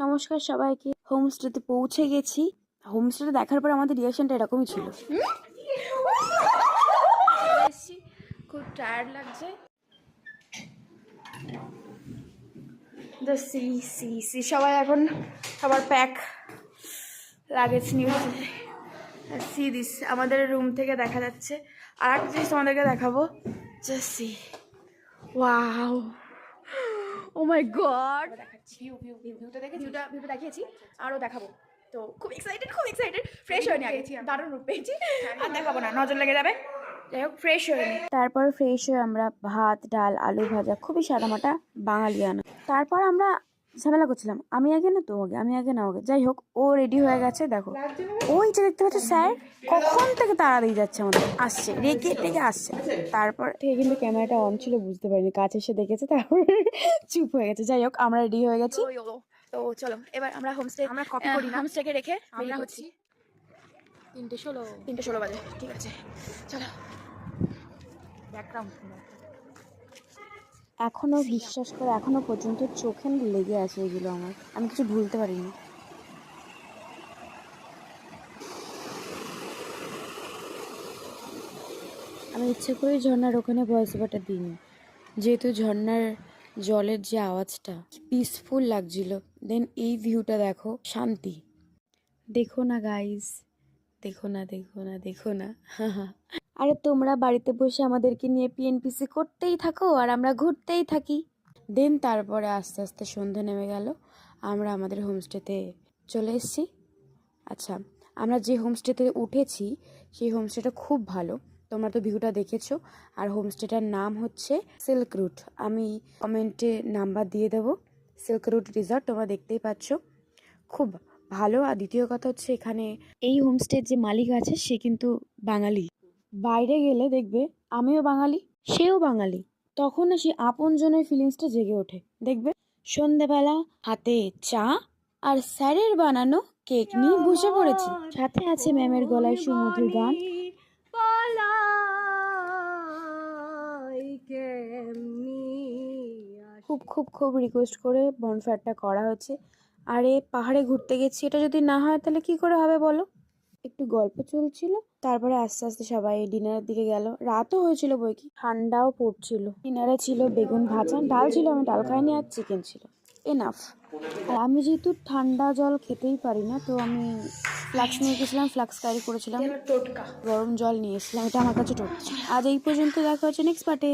নমস্কার সবাইকে। হোমস্টেতে পৌঁছে গেছি। হোমস্টেটা দেখার পর আমাদের রিয়াকশনটা এরকমই ছিল। খুব টায়ার্ড লাগছে। সবাই এখন সবার প্যাক লাগেজ নিয়ে সি দিস আমাদের রুম থেকে দেখা যাচ্ছে। আর একটা জিনিস তোমাদেরকে দেখাবো। জাস্ট সি, ওয়াও, ও মাই গড। ভিউটা দেখিয়েছি, আরও দেখাবো। তো খুব এক্সাইটেড ফ্রেশ হয়ে নিয়ে গেছি, দারুণ রূপ পেয়েছি। আর দেখাবো না, নজর লেগে যাবে। যাই হোক, ফ্রেশ হয়ে নি। তারপর ফ্রেশ হয়ে আমরা ভাত, ডাল, আলু ভাজা, খুবই সাদামাটা বাঙালিয়ানা। তারপর আমরা ঝামেলা করছিলাম, আমি আগে না তো আগে, আমি আগে না আগে। যাই হোক, ও রেডি হয়ে গেছে। দেখো ওই যে দেখতে পাচ্ছ স্যার কখন থেকে তাড়া দিয়ে যাচ্ছে আমাদের, আসছে রেগে আসছে। তারপর থেকে কিন্তু ক্যামেরাটা অন ছিল, বুঝতে পারিনি, কাছে এসে দেখেছে, তারপর চুপ হয়ে গেছে। যাই হোক, আমরা রেডি হয়ে গেছি। তো চলো এবার আমরা হোমস্টেকে রেখে আমরা হচ্ছি 3:16 বাজে। ঠিক আছে, চলো। এখনো বিশ্বাস করে, এখনো পর্যন্ত চোখে লেগে আছে এগুলো আমার, আমি কিছু ভুলতে পারিনি। আমি ইচ্ছে করে ঝর্ণার ওখানে ভয়েস ওভারটা দিইনি, যেহেতু ঝর্ণার জলের যে আওয়াজটা পিসফুল লাগছিল। দেন এই ভিউটা দেখো, শান্তি। দেখো না গাইস, দেখো না। আরে তোমরা বাড়িতে বসে আমাদেরকে নিয়ে পিএনপিসি করতেই থাকো আর আমরা ঘুরতেই থাকি। দেন তারপরে আস্তে আস্তে সন্ধ্যা নেমে গেল, আমরা আমাদের হোমস্টেতে চলে এসেছি। আচ্ছা, আমরা যে হোমস্টেতে উঠেছি সেই হোমস্টেটা খুব ভালো, তোমরা তো ভিউটা দেখেছো। আর হোমস্টেটার নাম হচ্ছে সিল্ক রুট, আমি কমেন্টে নাম্বার দিয়ে দেবো। সিল্ক রুট রিসর্ট, তোমরা দেখতেই পাচ্ছ, খুব ভালো। আর দ্বিতীয় কথা হচ্ছে, এখানে এই হোমস্টের যে মালিক আছে সে কিন্তু বাঙালি। বাইরে গেলে দেখবে আমিও বাঙালি, সেও বাঙালি, তখন না সেই আপনজনের ফিলিংসটা জেগে ওঠে। দেখবে সন্ধেবেলা হাতে চা আর স্যারের বানানো কেক নিয়ে বসে পড়েছি, সাথে আছে ম্যামের গলায় সুমধুর গান। খুব রিকোয়েস্ট করে বনফায়ারটা করা হয়েছে। আরে পাহাড়ে ঘুরতে গেছি, এটা যদি না হয় তাহলে কি করে হবে বলো। একটু গল্প চলছিল, তারপরে আস্তে আস্তে সবাই ডিনারের দিকে গেল। রাতও হয়েছিল বই কি, ঠান্ডাও পড়ছিল। ডিনারে ছিল বেগুন ভাজা, ডাল ছিল, আমি ডাল খাইনি, আর চিকেন ছিল, এনাফ। আর আমি যেহেতু ঠান্ডা জল খেতেই পারি না, তো আমি ফ্লাক্স নিয়ে গেছিলাম, ফ্লাক্স ক্যারি করেছিলাম, গরম জল নিয়ে এসেছিলাম, এটা আমার কাছে টোটকা। আজ এই পর্যন্ত, দেখা হচ্ছে নেক্সট পার্টে।